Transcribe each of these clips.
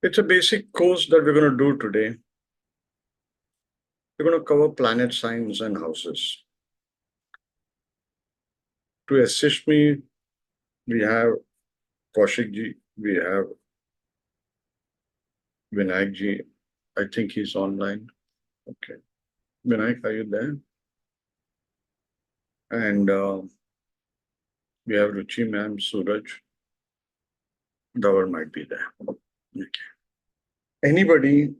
It's a basic course that we're going to do today. We're going to cover planet signs and houses. To assist me, we have Kaushik ji, we have Vinayak ji. I think he's online. Okay. Vinayak, are you there? And we have Ruchi ma'am, Suraj. Dhawan might be there. Okay. Anybody,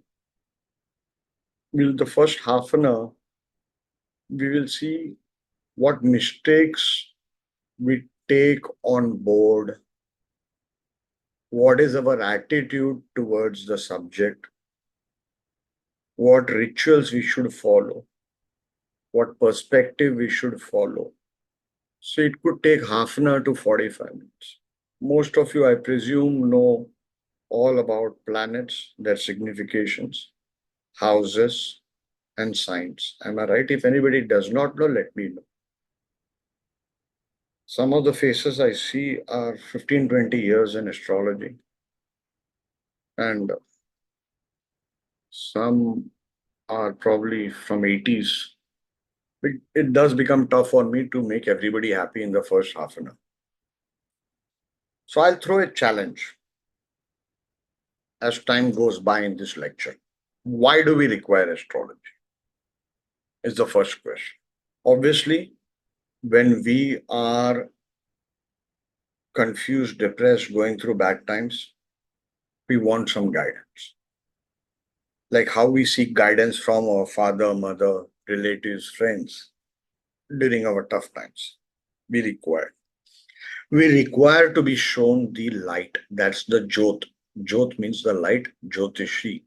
the first half an hour, we will see what mistakes we take on board, what is our attitude towards the subject, what rituals we should follow, what perspective we should follow. So it could take half an hour to 45 minutes. Most of you, I presume, know all about planets, their significations, houses, and signs. Am I right? If anybody does not know, let me know. Some of the faces I see are 15, 20 years in astrology. And some are probably from 80s. It does become tough for me to make everybody happy in the first half an hour. So I'll throw a challenge as time goes by in this lecture. Why do we require astrology? Is the first question. Obviously, when we are confused, depressed, going through bad times, we want some guidance. Like how we seek guidance from our father, mother, relatives, friends during our tough times. We require to be shown the light. That's the Jyot. Jyot means the light. Jyotishi.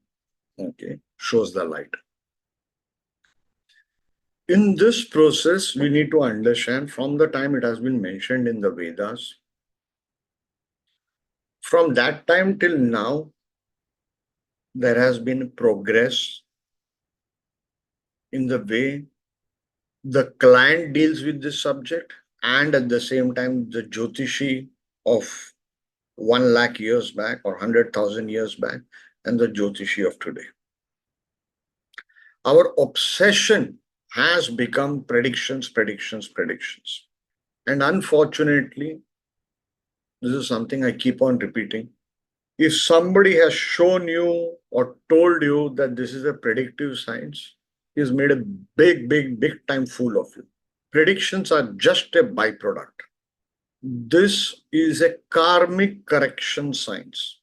Okay. Shows the light. In this process, we need to understand from the time it has been mentioned in the Vedas, from that time till now, there has been progress in the way the client deals with this subject, and at the same time, the Jyotishi of 1 lakh years back or 100,000 years back, and the Jyotishi of today. Our obsession has become predictions. And unfortunately, this is something I keep on repeating. If somebody has shown you or told you that this is a predictive science, he's made a big time fool of you. Predictions are just a byproduct. This is a karmic correction science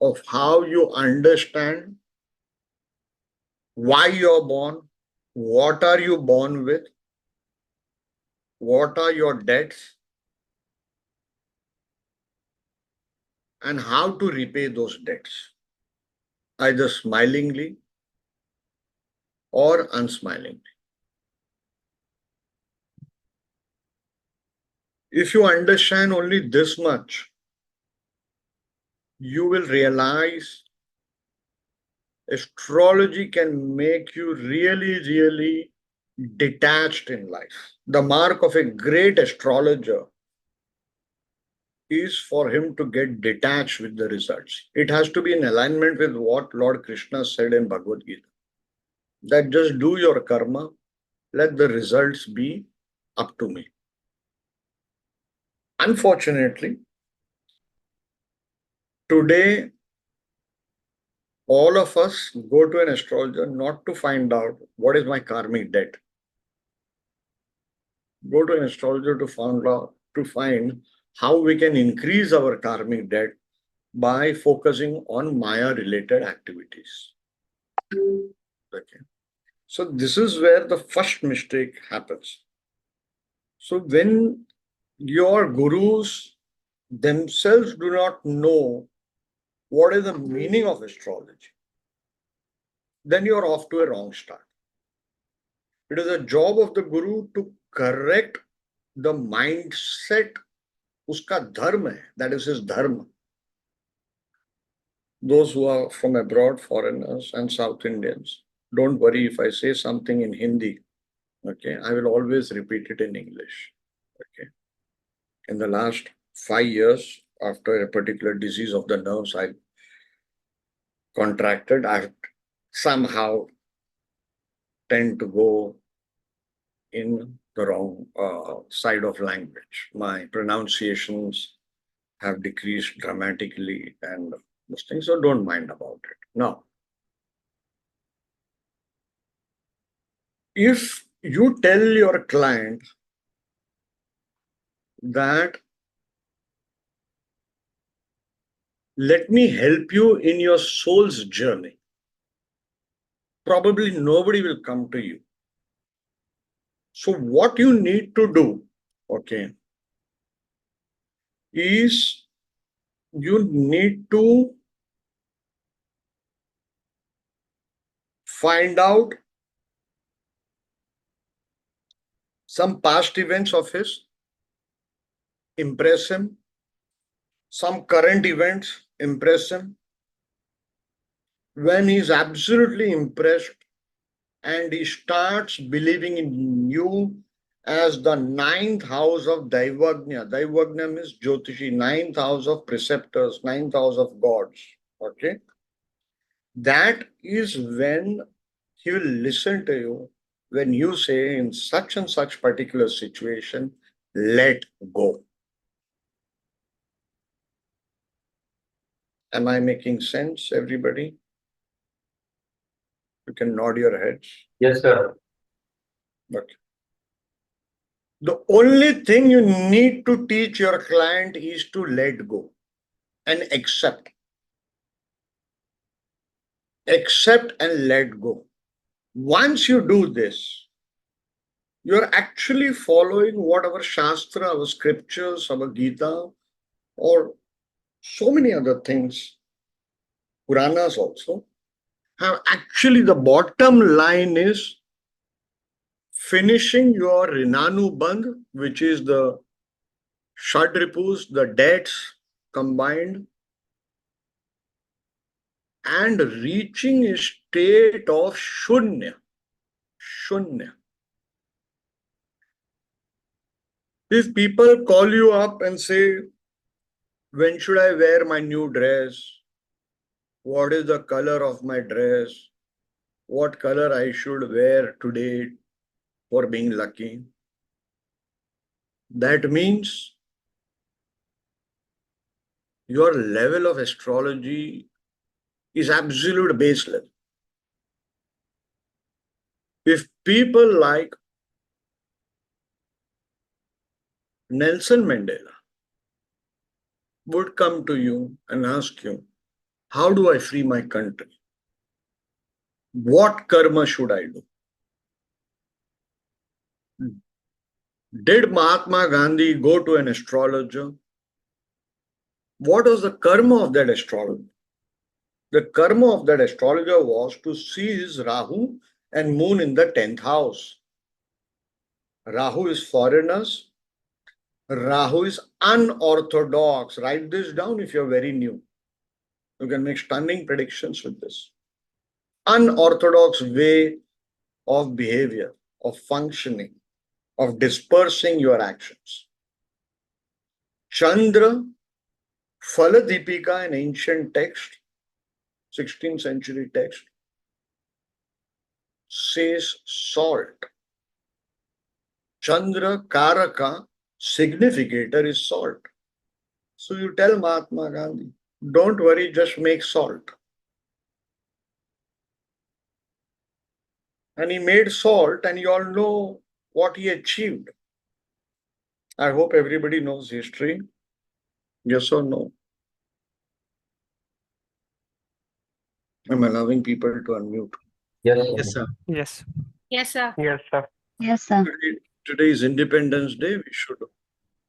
of how you understand why you're born, what are you born with, what are your debts, and how to repay those debts, either smilingly or unsmilingly. If you understand only this much, you will realize astrology can make you really detached in life. The mark of a great astrologer is for him to get detached with the results. It has to be in alignment with what Lord Krishna said in Bhagavad Gita. That just do your karma, let the results be up to me. Unfortunately, today, all of us go to an astrologer not to find out what is my karmic debt. Go to an astrologer to find how we can increase our karmic debt by focusing on Maya-related activities. Okay. So this is where the first mistake happens. So when your gurus themselves do not know what is the meaning of astrology, then you're off to a wrong start. It is a job of the guru to correct the mindset. Uska dharma hai, that is his dharma. Those who are from abroad, foreigners and South Indians, don't worry if I say something in Hindi. Okay, I will always repeat it in English. Okay. In the last 5 years, after a particular disease of the nerves I contracted, I somehow tend to go in the wrong side of language. My pronunciations have decreased dramatically and those things, so don't mind about it. Now, if you tell your client that let me help you in your soul's journey, probably nobody will come to you. So what you need to do, okay, is you need to find out some past events of his, impress him, some current events, impress him. When he's absolutely impressed and he starts believing in you as the ninth house of Daivagnya. Daivagnya means Jyotishi, ninth house of preceptors, ninth house of gods. Okay. That is when he will listen to you when you say in such and such particular situation, let go. Am I making sense, everybody? You can nod your heads. Yes, sir. Okay. The only thing you need to teach your client is to let go and accept. Accept and let go. Once you do this, you're actually following what our Shastra, our scriptures, our Gita, or so many other things, Puranas also, have actually the bottom line is finishing your Rinanu Bandh, which is the Shadripus, the debts combined, and reaching a state of Shunya. Shunya. If people call you up and say, when should I wear my new dress? What is the color of my dress? What color I should wear today for being lucky? That means your level of astrology is absolute base level. If people like Nelson Mandela would come to you and ask you, how do I free my country? What karma should I do? Did Mahatma Gandhi go to an astrologer? What was the karma of that astrologer? The karma of that astrologer was to see his Rahu and Moon in the 10th house. Rahu is foreigners. Rahu is unorthodox. Write this down if you're very new. You can make stunning predictions with this. Unorthodox way of behavior, of functioning, of dispersing your actions. Chandra, Phaladipika, an ancient text, 16th century text, says salt. Chandra Karaka, significator is salt. So you tell Mahatma Gandhi, don't worry, just make salt. And he made salt, and you all know what he achieved. I hope everybody knows history. Yes or no? I'm allowing people to unmute. Yes, sir. Yes. Yes, sir. Yes, sir. Yes, sir. Today is Independence Day. We should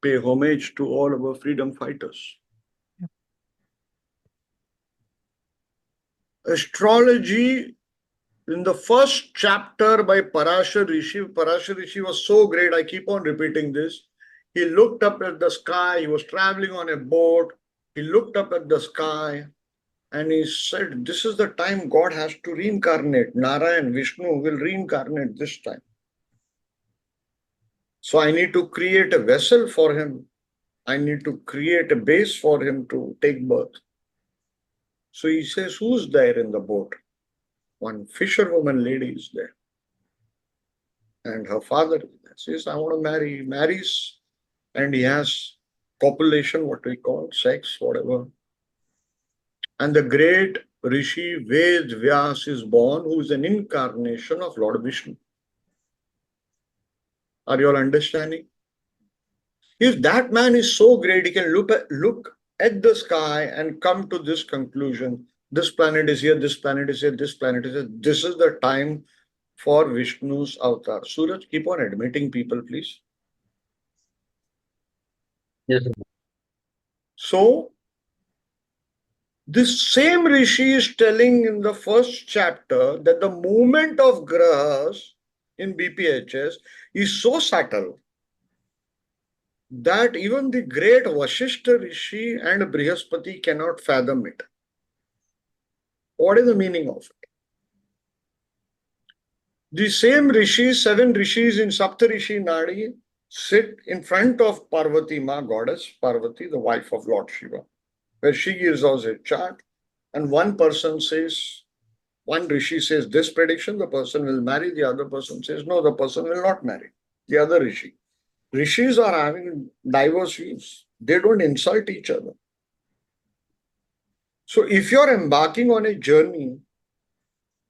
pay homage to all our freedom fighters. Astrology, in the first chapter by Parashar Rishi was so great. I keep on repeating this. He looked up at the sky. He was traveling on a boat. He looked up at the sky and he said, this is the time God has to reincarnate. Narayan, Vishnu will reincarnate this time. So I need to create a vessel for him. I need to create a base for him to take birth. So he says, who's there in the boat? One fisherwoman lady is there. And her father says, I want to marry. He marries, and he has copulation, what we call sex, whatever. And the great Rishi Ved Vyas is born, who is an incarnation of Lord Vishnu. Are you all understanding? If that man is so great, he can look at the sky and come to this conclusion. This planet is here, this planet is here, this planet is here. This is the time for Vishnu's avatar. Suraj, keep on admitting people, please. Yes, sir. So, this same Rishi is telling in the first chapter that the movement of grahas in BPHS is so subtle that even the great Vashishta Rishi and Brihaspati cannot fathom it. What is the meaning of it? The same rishis, 7 rishis in Saptarishi Nadi, sit in front of Parvati Ma, goddess Parvati, the wife of Lord Shiva, where she gives us a chart, and one rishi says this prediction, the person will marry, the other person says no, the person will not marry, the other rishi. Rishis are having diverse views. They don't insult each other. So if you're embarking on a journey,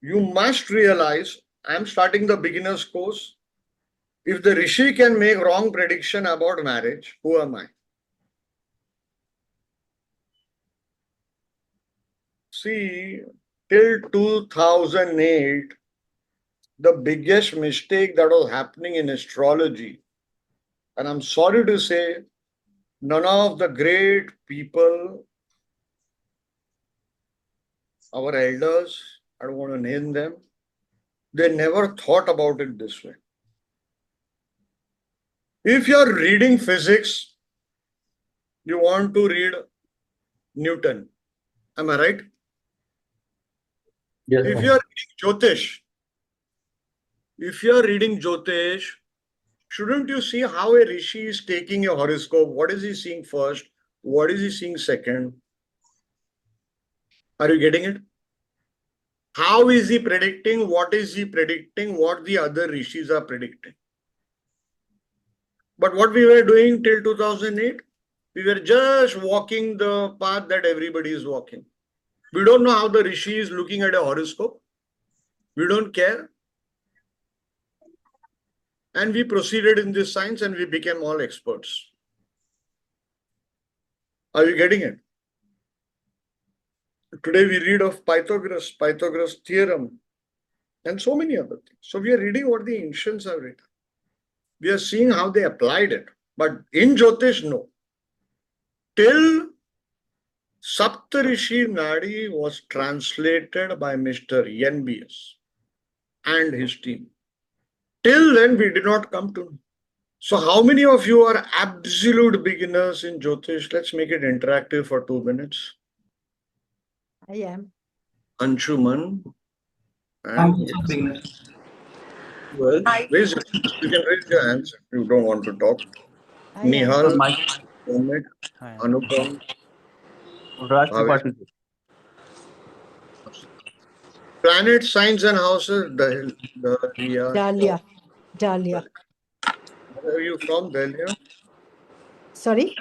you must realize, I'm starting the beginner's course. If the Rishi can make wrong prediction about marriage, who am I? See, till 2008, the biggest mistake that was happening in astrology, and I'm sorry to say, none of the great people, our elders, I don't want to name them, they never thought about it this way. If you're reading physics, you want to read Newton. Am I right? Yes, If sir. you're reading Jyotish, shouldn't you see how a rishi is taking a horoscope? What is he seeing first? What is he seeing second? Are you getting it? How is he predicting? What is he predicting? What the other rishis are predicting? But what we were doing till 2008, we were just walking the path that everybody is walking. We don't know how the rishi is looking at a horoscope. We don't care. And we proceeded in this science and we became all experts. Are you getting it? Today we read of Pythagoras theorem, and so many other things. So we are reading what the ancients have written. We are seeing how they applied it. But in Jyotish, no. Till Saptarishi Nadi was translated by Mr. NBS and his team. Till then, we did not come to know. So how many of you are absolute beginners in Jyotish? Let's make it interactive for 2 minutes. I am. Anshuman. I'm And also beginner. well, you can raise your hands if you don't want to talk. I am. Nihal, Mike. Omid, I am. Anupam, Raj Bhavesh. Tripathi. Planet, signs and houses, Dahlia. Dahlia. Dahlia. Where are you from, Dahlia? Sorry?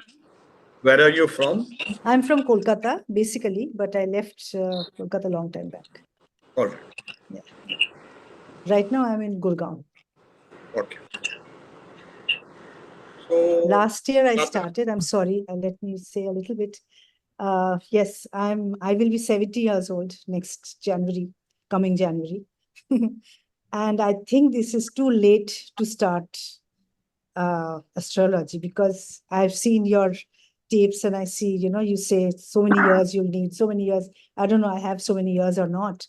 Where are you from? I'm from Kolkata, basically, but I left Kolkata a long time back. All right. Right now, I'm in Gurgaon. Okay. So Last year, I started. I'm sorry. Let me say a little bit. Yes, I will be 70 years old next January, coming January. And I think this is too late to start astrology because I've seen your tapes and I see, you say so many years you'll need, so many years. I don't know I have so many years or not,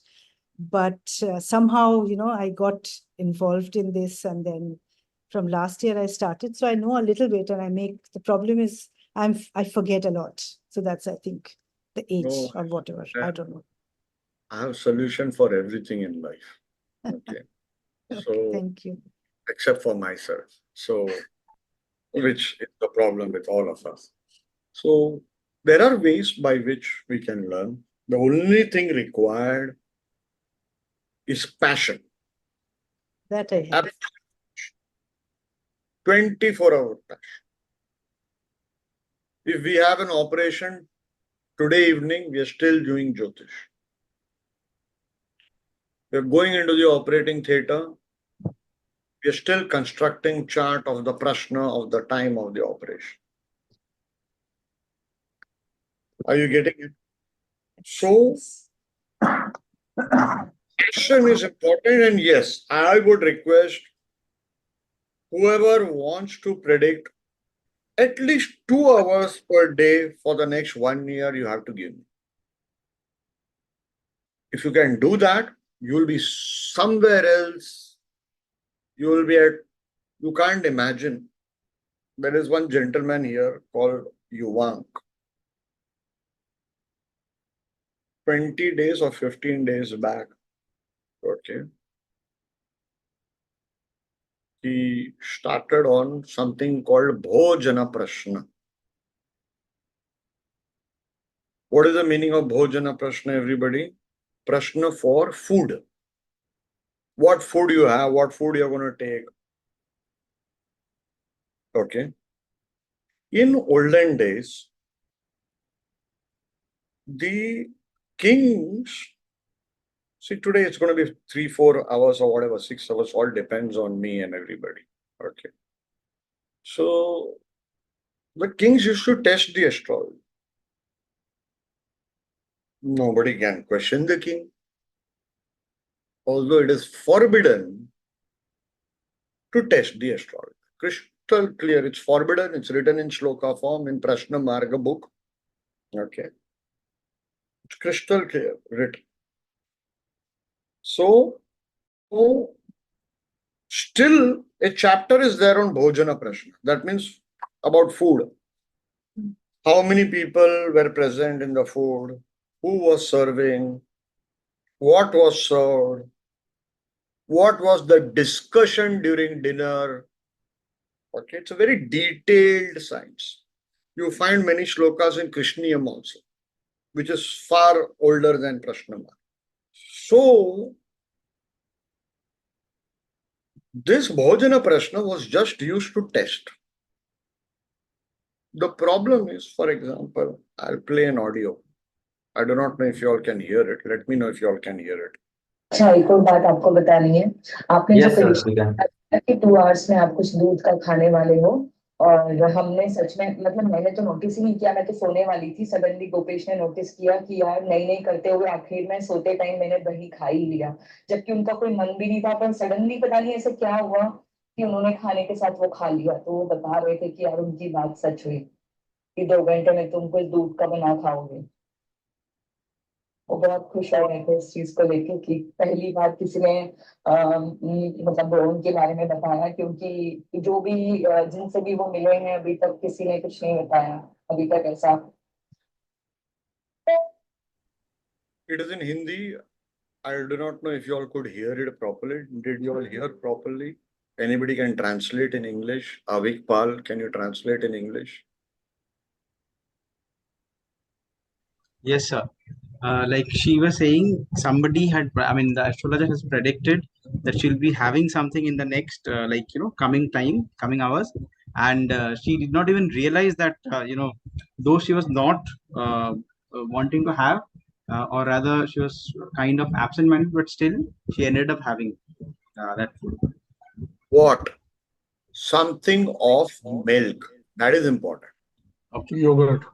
but somehow, I got involved in this, and then from last year I started. So I know a little bit, and the problem is I forget a lot. So that's, I think, the age No, or whatever. I don't know. I have solution for everything in life. Okay. Okay, So thank you. except for myself. So which is the problem with all of us. So there are ways by which we can learn. The only thing required is passion. That I have. 24-hour passion. If we have an operation today evening, we are still doing Jyotish. We are going into the operating theater. We are still constructing chart of the prashna of the time of the operation. Are you getting it? So, passion is important, and yes, I would request whoever wants to predict at least 2 hours per day for the next 1 year, you have to give me. If you can do that, you will be somewhere else. You will be at, you can't imagine. There is one gentleman here called Yuvank. 20 days or 15 days back, okay, he started on something called Bhojana Prashna. What is the meaning of Bhojana Prashna, everybody? Prashna for food. What food you have, what food you're going to take. Okay. In olden days, the kings, see, today it's going to be 3-4 hours or whatever, 6 hours, all depends on me and everybody. Okay. So the kings used to test the astrology. Nobody can question the king. Although it is forbidden to test the astrology. Crystal clear, it's forbidden, it's written in shloka form in Prashna Marga book. Okay. It's crystal clear, written. So still a chapter is there on Bhojana Prashna. That means about food. How many people were present in the food? Who was serving? What was served? What was the discussion during dinner? Okay, it's a very detailed science. You find many shlokas in Krishniyam also, which is far older than Prashnama. So, this Bhojana Prashna was just used to test. The problem is, for example, I'll play an audio. I do not know if you all can hear it. Let me know if you all can hear it. अच्छा एक और बात आपको बतानी है आपने जो Yes, sir, prediction we can. किया कि 2 आवर्स में आप कुछ दूध का खाने वाले हो और हमने सच में मतलब मैंने तो नोटिस ही नहीं किया मैं तो सोने वाली थी सडनली गोपेश ने नोटिस किया कि यार नहीं नहीं करते हुए आखिर में सोते टाइम मैंने दही खा ही लिया जबकि उनका कोई मन भी नहीं था पर सडनली पता नहीं ऐसे क्या हुआ कि उन्होंने खाने के साथ वो खा लिया तो वो बता रहे थे कि यार उनकी बात सच हुई कि 2 घंटे में तुम कुछ दूध का बना खाओगे वो बहुत खुश हो रहे थे इस चीज को लेके कि पहली बार किसी ने मतलब उनके बारे में बताया क्योंकि जो भी जिनसे भी वो मिले हैं अभी तक किसी ने कुछ नहीं बताया अभी तक ऐसा It is in Hindi. I do not know if you all could hear it properly. Did you all hear properly? Anybody can translate in English? Avik Pal, can you translate in English? Yes, sir. Like she was saying, somebody had, I mean, the astrologer has predicted that she'll be having something in the next, coming time, coming hours. And she did not even realize that, though she was not wanting to have, or rather, she was kind of absent-minded, but still, she ended up having that food. What? Something of milk. That is important. Okay. Yogurt.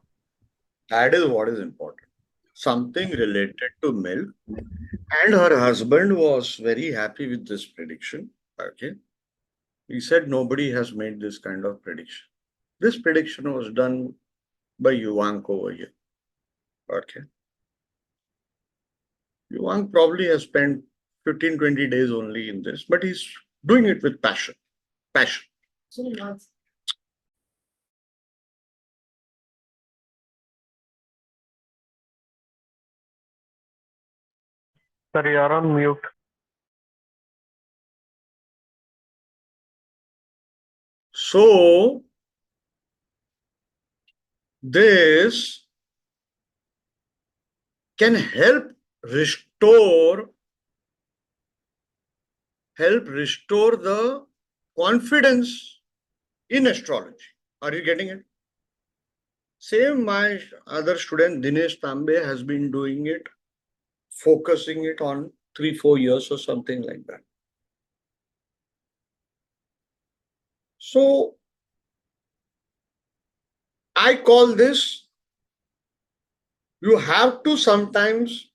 That is what is important. Something related to milk. And her husband was very happy with this prediction. Okay. He said nobody has made this kind of prediction. This prediction was done by Yuvank over here. Okay. Yuvank probably has spent 15-20 days only in this, but he's doing it with passion. Passion. Sir, you're on mute. So, this can help restore the confidence in astrology. Are you getting it? Same, my other student Dinesh Tambe has been doing it, focusing it on 3-4 years or something like that. So I call this, you have to sometimes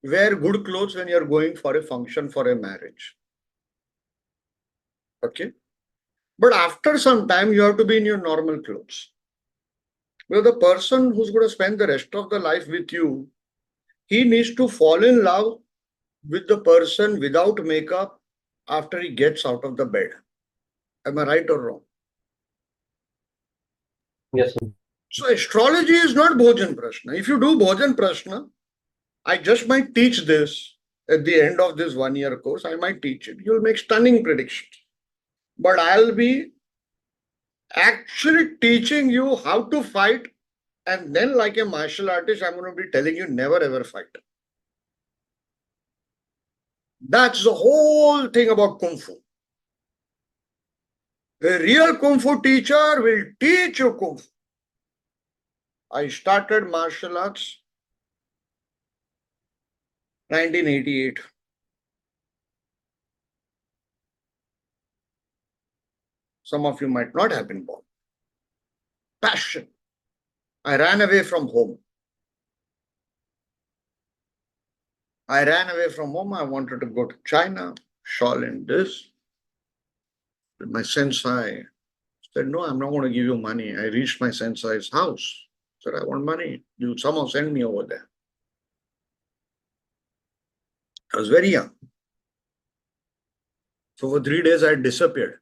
wear good clothes when you're going for a function, for a marriage. Okay? But after some time, you have to be in your normal clothes. Well, the person who's going to spend the rest of the life with you, he needs to fall in love with the person without makeup after he gets out of the bed. Am I right or wrong? Yes, sir. So astrology is not Bhojan Prashna. If you do Bhojan Prashna, I just might teach this at the end of this 1-year course. I might teach it. You'll make stunning predictions. But I'll be actually teaching you how to fight. And then, like a martial artist, I'm going to be telling you never ever fight. That's the whole thing about Kung Fu. A real Kung Fu teacher will teach you Kung Fu. I started martial arts 1988. Some of you might not have been born. Passion. I ran away from home. I wanted to go to China, Shaolin, this. My sensei said, no, I'm not going to give you money. I reached my sensei's house. Said, I want money. You somehow send me over there. I was very young. So for 3 days, I disappeared.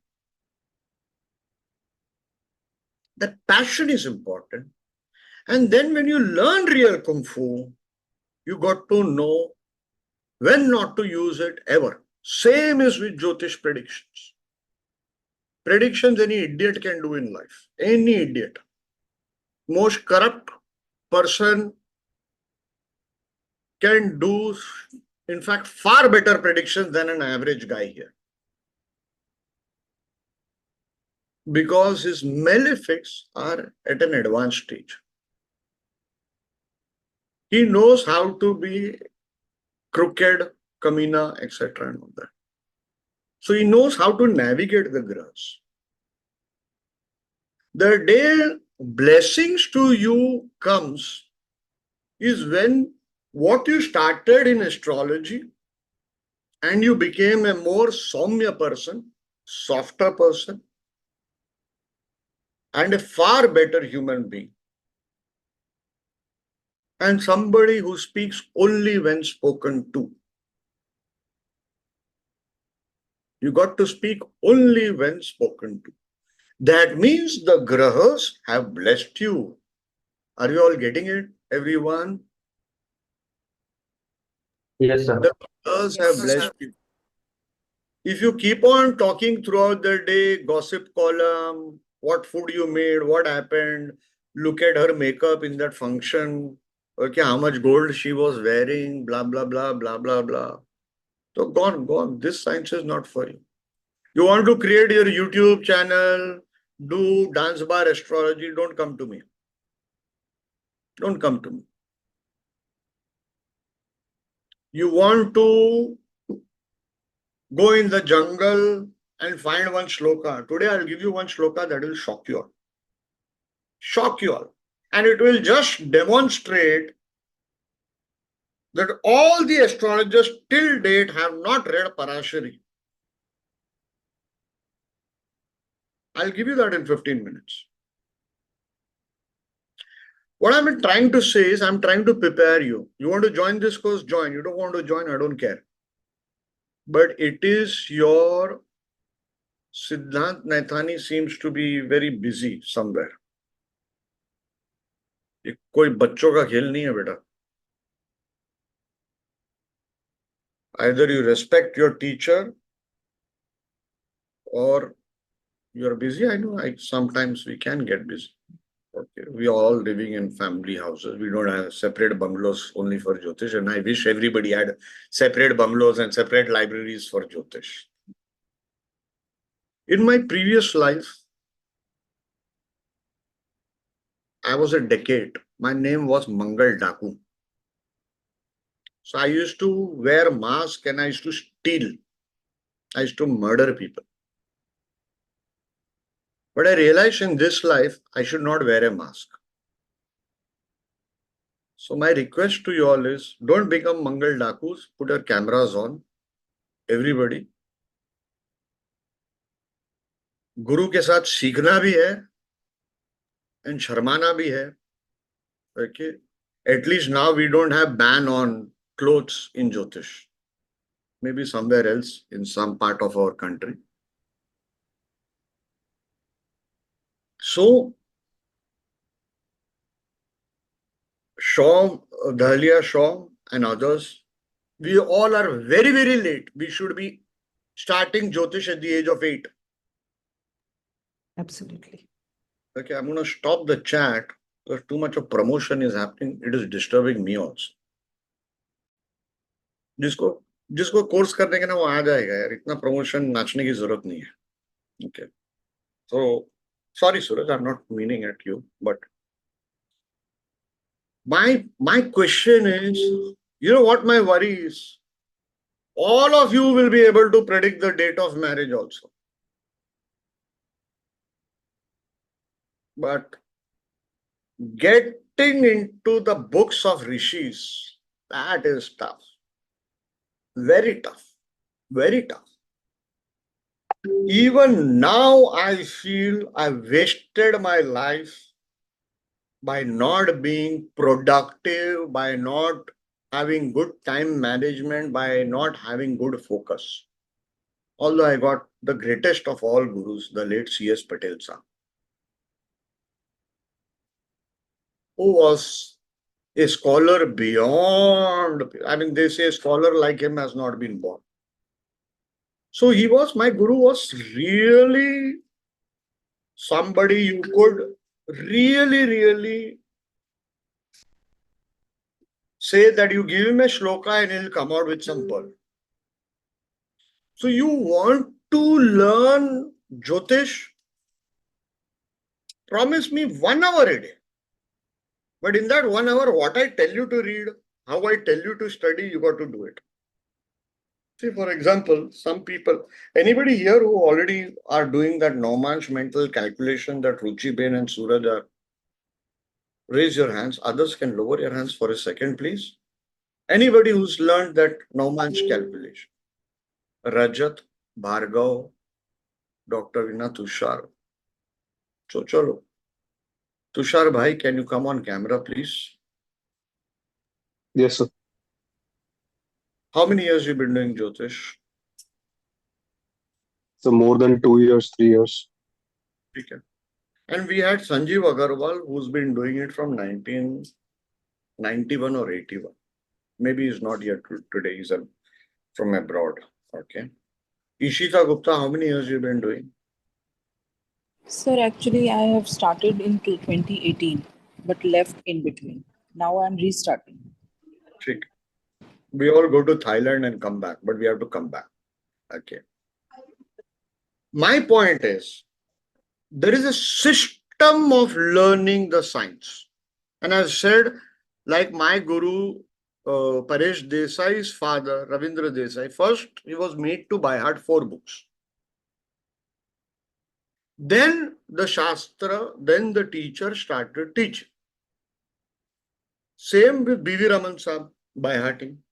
That passion is important. And then when you learn real Kung Fu, you got to know when not to use it ever. Same is with Jyotish predictions. Predictions any idiot can do in life. Any idiot. Most corrupt person can do, in fact, far better predictions than an average guy here. Because his malefics are at an advanced stage. He knows how to be crooked, kamina, etc. and all that. So he knows how to navigate the grahas. The day blessings to you comes is when what you started in astrology and you became a more Saumya person, softer person, and a far better human being. And somebody who speaks only when spoken to. You got to speak only when spoken to. That means the grahas have blessed you. Are you all getting it, everyone? Yes, sir. The grahas have blessed you. If you keep on talking throughout the day, gossip column, what food you made, what happened, look at her makeup in that function, okay, how much gold she was wearing, blah, blah, blah, blah, blah, blah. So gone. This science is not for you. You want to create your YouTube channel, do dance bar astrology, don't come to me. Don't come to me. You want to go in the jungle and find one shloka. Today I'll give you one shloka that will shock you all. Shock you all. And it will just demonstrate that all the astrologers till date have not read Parashari. I'll give you that in 15 minutes. What I'm trying to say is I'm trying to prepare you. You want to join this course, join. You don't want to join, I don't care. But it is your Siddhant Naithani seems to be very busy somewhere. ये कोई बच्चों का खेल नहीं है बेटा. Either you respect your teacher or you're busy. I know sometimes we can get busy. Okay, we are all living in family houses. We don't have separate bungalows only for Jyotish, and I wish everybody had separate bungalows and separate libraries for Jyotish. In my previous life, I was a decade. My name was Mangal Daku. So I used to wear mask and I used to steal. I used to murder people. But I realized in this life, I should not wear a mask. So my request to you all is, don't become Mangal Dakus. Put your cameras on. Everybody. गुरु के साथ सीखना भी है and शर्माना भी है. Okay. At least now we don't have ban on clothes in Jyotish. Maybe somewhere else in some part of our country. So, Shaw, Dahlia Shaw and others, we all are very, very late. We should be starting Jyotish at the age of 8. Absolutely. Okay, I'm going to stop the chat because too much of promotion is happening. It is disturbing me also. जिसको course करने के ना वो आ जाएगा यार, इतना promotion नाचने की जरूरत नहीं है. Okay. So, sorry Suraj, I'm not meaning at you, but my question is, you know what my worry is? All of you will be able to predict the date of marriage also. But getting into the books of rishis, that is tough. Very tough. Very tough. Even now, I feel I wasted my life by not being productive, by not having good time management, by not having good focus. Although I got the greatest of all gurus, the late C.S. Patel sir, who was a scholar beyond, I mean, they say a scholar like him has not been born. So he was, my guru was really somebody you could really say that you give him a shloka and he'll come out with some pearl. So you want to learn Jyotish? Promise me 1 hour a day. But in that 1 hour, what I tell you to read, how I tell you to study, you got to do it. See, for example, some people, anybody here who already are doing that Noman's mental calculation that Ruchi Ben and Suraj are, raise your hands. Others can lower your hands for a second, please. Anybody who's learned that Noman's calculation. Rajat, Bhargav, Dr. Vina, Tushar. So, chalo. Tushar bhai, can you come on camera, please? Yes, sir. How many years you been doing Jyotish? So more than 2 years, 3 years. Okay. And we had Sanjeev Agarwal, who's been doing it from 1991 or 81. Maybe he's not here today. He's from abroad. Okay. Ishita Gupta, how many years you been doing? Sir, actually, I have started in 2018, but left in between. Now I'm restarting. Check. We all go to Thailand and come back, but we have to come back. Okay. My point is, there is a system of learning the science. And I've said, like my guru, Paresh Desai's father, Ravindra Desai, first he was made to by heart 4 books. Then the Shastra, then the teacher started teaching. Same with B.V. Raman Sahib, by hearting.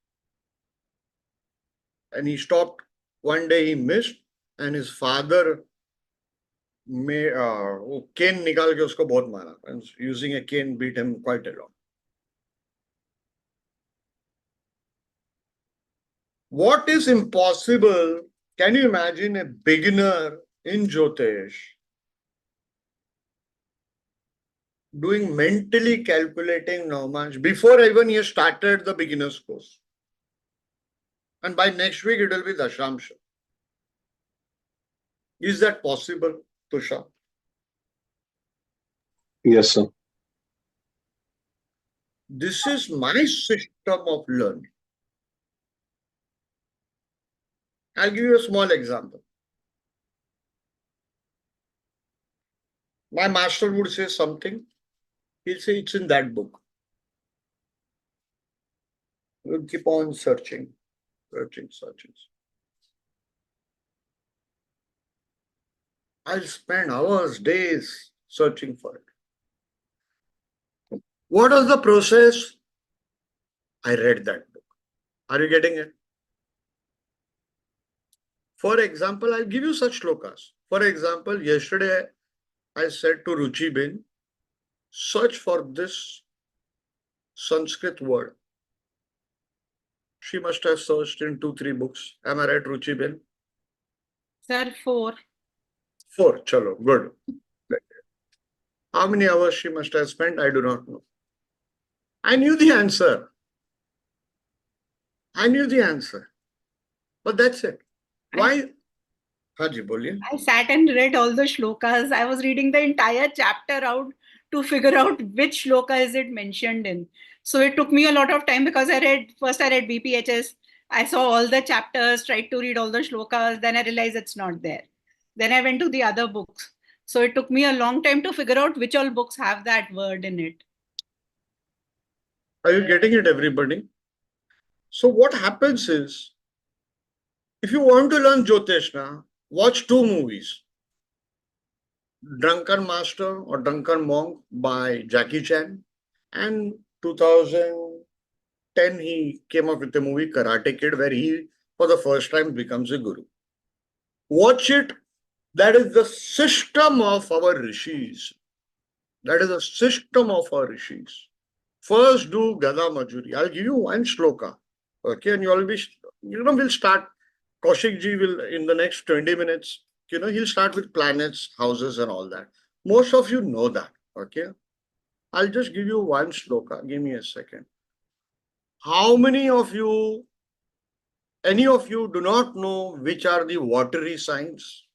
And he stopped. One day he missed, and his father cane nikal ke usko bahut mara. And using a cane beat him quite a lot. What is impossible? Can you imagine a beginner in Jyotish doing mentally calculating Naumansh before even he has started the beginner's course? And by next week, it will be Dashamsha. Is that possible, Tusha? Yes, sir. This is my system of learning. I'll give you a small example. My master would say something, he'll say it's in that book. We'll keep on searching. I'll spend hours, days searching for it. What was the process? I read that book. Are you getting it? For example, I'll give you such shlokas. For example, yesterday I said to Ruchi Bin, search for this Sanskrit word. She must have searched in 2-3 books. Am I right, Ruchi Bin? Sir, 4. 4. Chalo, good. How many hours she must have spent, I do not know. I knew the answer. But that's it. Why? Haji, boliye. I sat and read all the shlokas. I was reading the entire chapter out to figure out which shloka is it mentioned in. So it took me a lot of time because I read BPHS. I saw all the chapters, tried to read all the shlokas. Then I realized it's not there. Then I went to the other books. So it took me a long time to figure out which all books have that word in it. Are you getting it, everybody? So what happens is, if you want to learn Jyotish now, watch 2 movies. Drunken Master or Drunken Monk by Jackie Chan, and 2010 he came up with a movie Karate Kid where he for the first time becomes a guru. Watch it. That is the system of our rishis. First do Gada Majuri. I'll give you one shloka. Okay, and you'll be, we'll start. Kaushik ji will, in the next 20 minutes, he'll start with planets, houses, and all that. Most of you know that. Okay. I'll just give you one shloka. Give me a second. How many of you, any of you do not know which are the watery signs?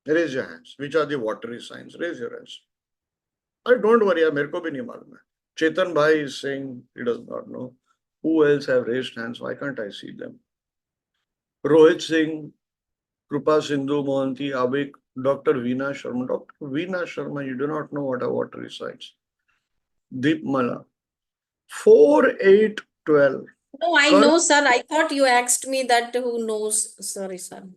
Raise your hands. Which are the watery signs? Raise your hands. Don't worry, mere ko bhi nahi malum hai. Chetan Bhai is saying he does not know. Who else have raised hands? Why can't I see them? Rohit Singh, Krupa Sindhu, Mohanty, Abik, Dr. Veena Sharma. Dr. Veena Sharma, you do not know what are watery signs. Deep Mala. 4, 8, 12. No, I know, sir. I thought you asked me that who knows. Sorry, sir.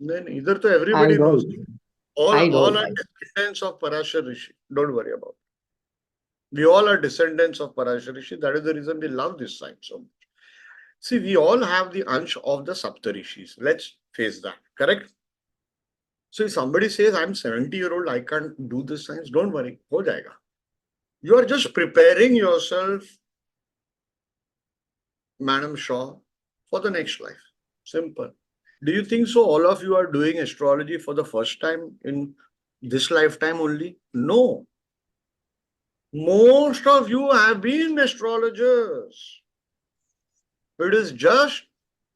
Then either to everybody I knows. don't. All I are don't. descendants of Parashar Rishi. Don't worry about it. We all are descendants of Parashar Rishi. That is the reason we love this sign so much. See, we all have the ansh of the Saptarishis. Let's face that. Correct? So if somebody says, I'm 70-year-old, I can't do this science, don't worry. Ho jayega. You are just preparing yourself, Madam Shaw, for the next life. Simple. Do you think so? All of you are doing astrology for the first time in this lifetime only? No. Most of you have been astrologers. It is just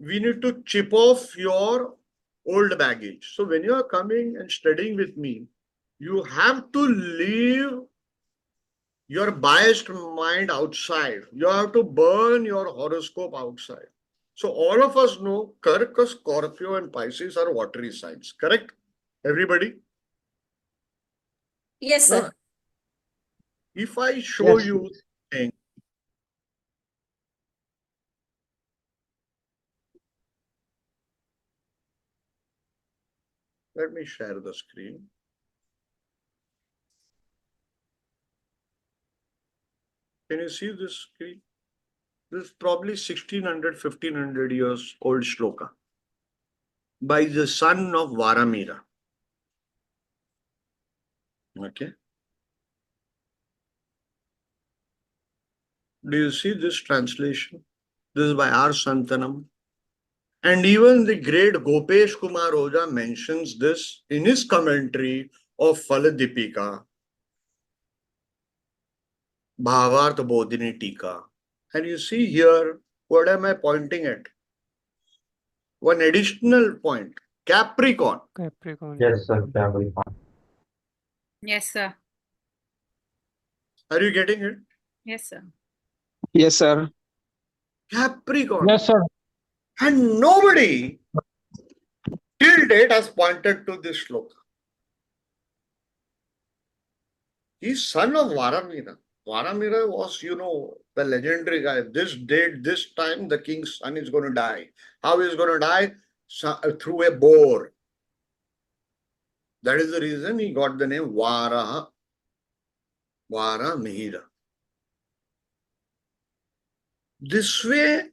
we need to chip off your old baggage. So when you are coming and studying with me, you have to leave your biased mind outside. You have to burn your horoscope outside. So all of us know Karka, Scorpio, and Pisces are watery signs. Correct? Everybody? Yes, sir. Now, if I show Yes. you thing, let me share the screen. Can you see this screen? This is probably 1600, 1500 years old shloka by the son of Varamira. Okay. Do you see this translation? This is by R. Santanam. And even the great Gopesh Kumar Oja mentions this in his commentary of Phaladipika, Bhavartha Bodhini Tika. And you see here, what am I pointing at? One additional point, Capricorn. Capricorn. Yes, sir. Capricorn. Yes, sir. Are you getting it? Yes, sir. Yes, sir. Capricorn. Yes, sir. And nobody till date has pointed to this shloka. He's son of Varamira. Varamira was, the legendary guy. This date, this time, the king's son is going to die. How is going to die? Through a boar. That is the reason he got the name Varamira. This way,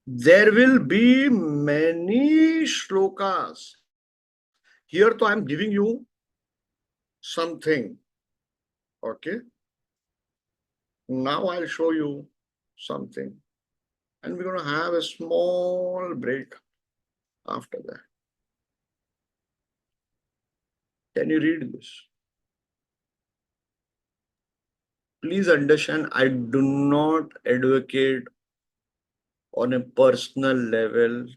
there will be many shlokas. Here, I am giving you something. Okay. Now I'll show you something. And we're going to have a small break after that. Can you read this? Please understand, I do not advocate on a personal level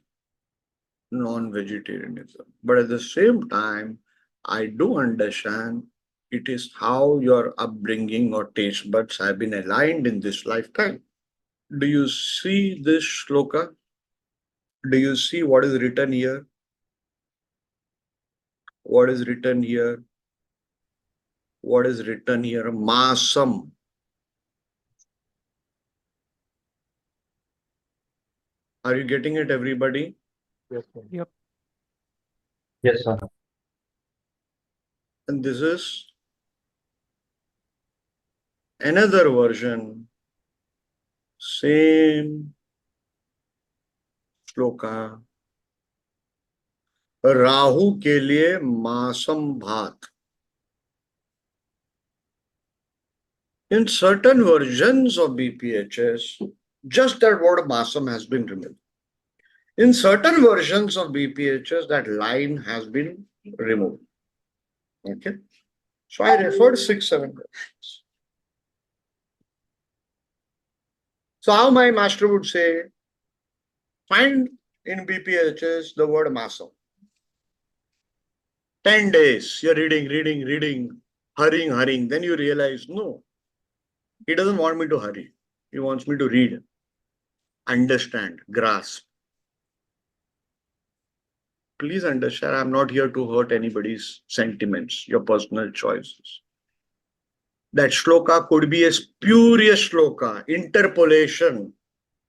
non-vegetarianism. But at the same time, I do understand it is how your upbringing or taste buds have been aligned in this lifetime. Do you see this shloka? Do you see what is written here? What is written here? What is written here? Masam. Are you getting it, everybody? Yes, sir. Yes, sir. And this is another version, same shloka. Rahu के लिए मासम भात. In certain versions of BPHS, just that word masam has been removed. In certain versions of BPHS, that line has been removed. Okay. So I referred 6-7 versions. So how my master would say, find in BPHS the word masam. 10 days, you're reading, hurrying. Then you realize, no, he doesn't want me to hurry. He wants me to read, understand, grasp. Please understand, I'm not here to hurt anybody's sentiments, your personal choices. That shloka could be a spurious shloka, interpolation,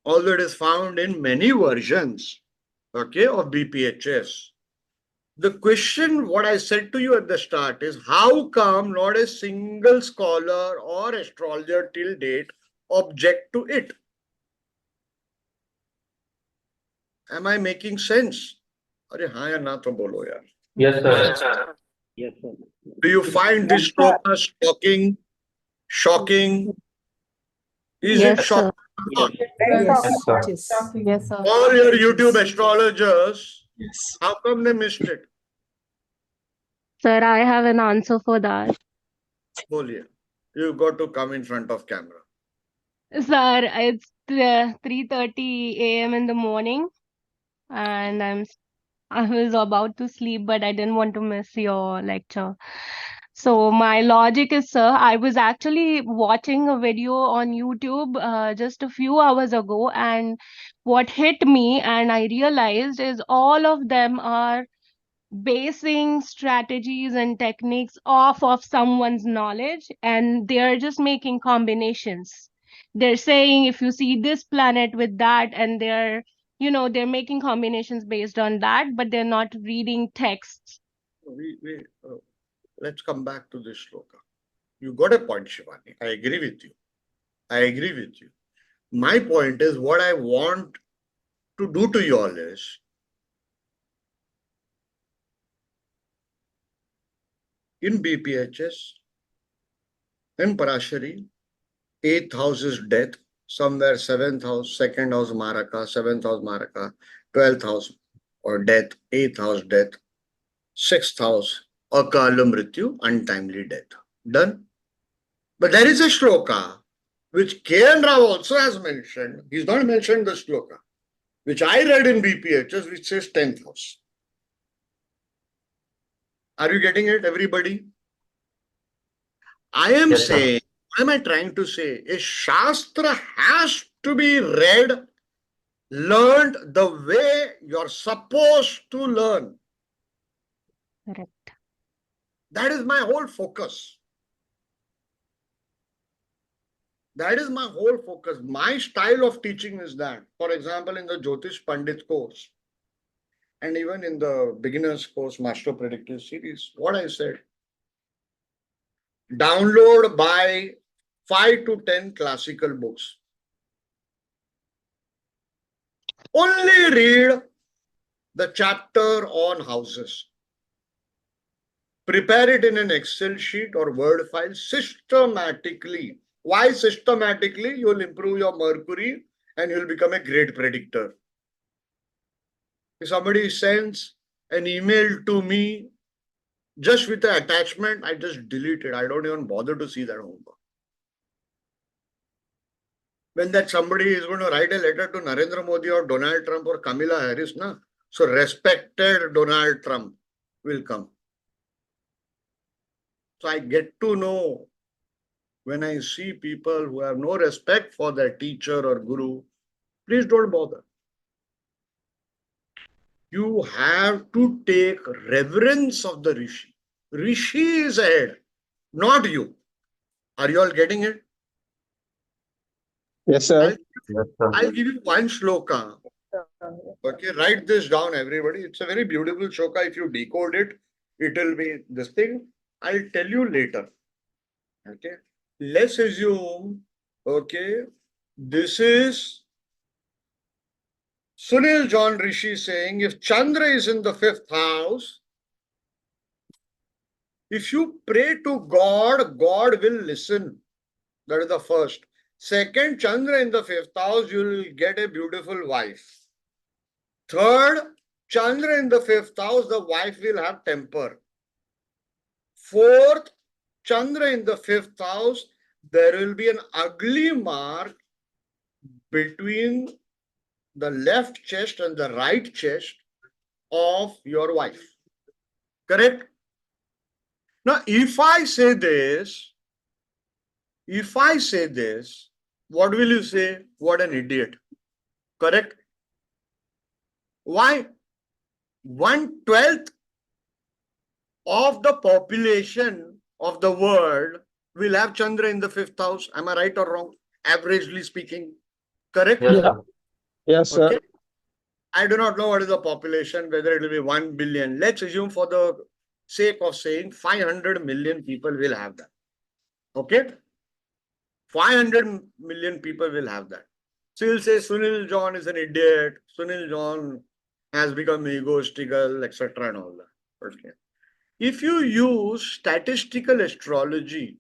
although it is found in many versions, okay, of BPHS. The question, what I said to you at the start is, how come not a single scholar or astrologer till date object to it? Am I making sense? Arey haan ya na to bolo yaar. Yes, sir. Yes, sir. Do you find this shloka shocking? Is it shocking? Yes, sir. it is. Yes, sir. All your YouTube astrologers, Yes. how come they missed it? Sir, I have an answer for that. Boliye. You got to come in front of camera. Sir, it's 3:30 a.m. in the morning, and I was about to sleep, but I didn't want to miss your lecture. So my logic is, sir, I was actually watching a video on YouTube just a few hours ago, and what hit me and I realized is all of them are basing strategies and techniques off of someone's knowledge, and they're just making combinations. They're saying if you see this planet with that, and they're making combinations based on that, but they're not reading texts. Let's come back to this shloka. You got a point, Shivani. I agree with you. My point is, what I want to do to you all is, in BPHS, in Parashari, 8th house is death, somewhere 7th house, 2nd house Maraka, 7th house Maraka, 12th house or death, 8th house death, 6th house Akala Mrityu, untimely death. Done. But there is a shloka which K.N. Rao also has mentioned. He's not mentioned the shloka, which I read in BPHS, which says 10th house. Are you getting it, everybody? I am Yes, sir. saying, am I trying to say? A Shastra has to be read, learned the way you're supposed to learn. Correct. That is my whole focus. That is my whole focus. My style of teaching is that. For example, in the Jyotish Pandit course, and even in the beginner's course, Master Predictive Series, what I said, download by 5 to 10 classical books. Only read the chapter on houses. Prepare it in an Excel sheet or Word file systematically. Why systematically? You will improve your Mercury and you will become a great predictor. If somebody sends an email to me just with the attachment, I just delete it. I don't even bother to see that homework. When that somebody is going to write a letter to Narendra Modi or Donald Trump or Kamala Harris, so respected Donald Trump will come. So I get to know when I see people who have no respect for their teacher or guru, please don't bother. You have to take reverence of the Rishi. Rishi is ahead, not you. Are you all getting it? Yes, sir. I'll give you one shloka. Okay, write this down, everybody. It's a very beautiful shloka. If you decode it, it will be this thing. I'll tell you later. Okay, let's assume, okay, this is Sunil John Rishi saying, if Chandra is in the 5th house, if you pray to God, God will listen. That is the first. Second, Chandra in the 5th house, you will get a beautiful wife. Third, Chandra in the 5th house, the wife will have temper. Fourth, Chandra in the 5th house, there will be an ugly mark between the left chest and the right chest of your wife. Correct? Now, if I say this, what will you say? What an idiot. Correct? Why? 1/12 of the population of the world will have Chandra in the 5th house. Am I right or wrong? Averagely speaking. Correct? Yes, sir. Yes, sir. Okay. I do not know what is the population, whether it will be 1 billion. Let's assume for the sake of saying 500 million people will have that. Okay? 500 million people will have that. So you'll say Sunil John is an idiot. Sunil John has become egotistical, etc. and all that. Okay. If you use statistical astrology,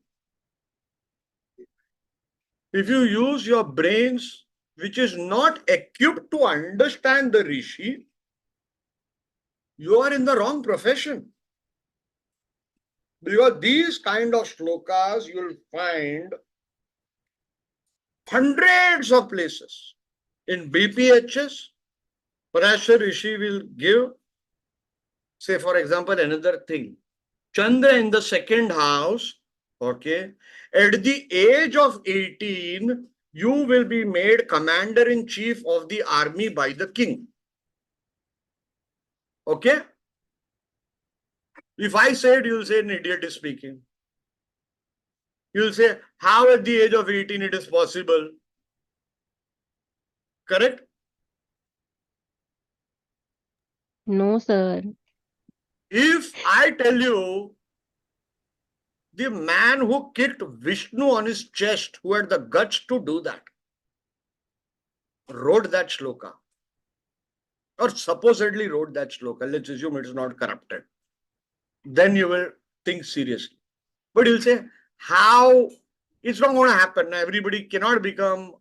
if you use your brains, which is not equipped to understand the Rishi, you are in the wrong profession. Because these kind of shlokas you'll find hundreds of places. In BPHS, Parashar Rishi will give, say for example, another thing. Chandra in the 2nd house, okay, at the age of 18, you will be made commander-in-chief of the army by the king. Okay? If I said, you'll say an idiot is speaking. You'll say, how at the age of 18 it is possible? Correct? No, sir. If I tell you, the man who kicked Vishnu on his chest, who had the guts to do that, wrote that shloka, or supposedly wrote that shloka, let's assume it is not corrupted, then you will think seriously. But you'll say, how? It's not going to happen. Everybody cannot become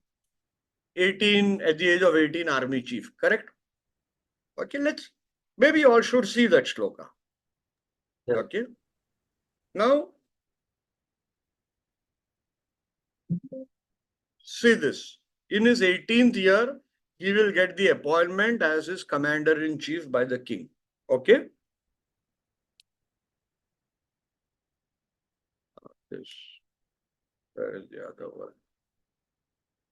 18 at the age of 18 army chief, correct? Okay, maybe you all should see that shloka. Yes. Okay. Now, see this. In his 18th year, he will get the appointment as his commander-in-chief by the king. Okay? This. Where is the other one?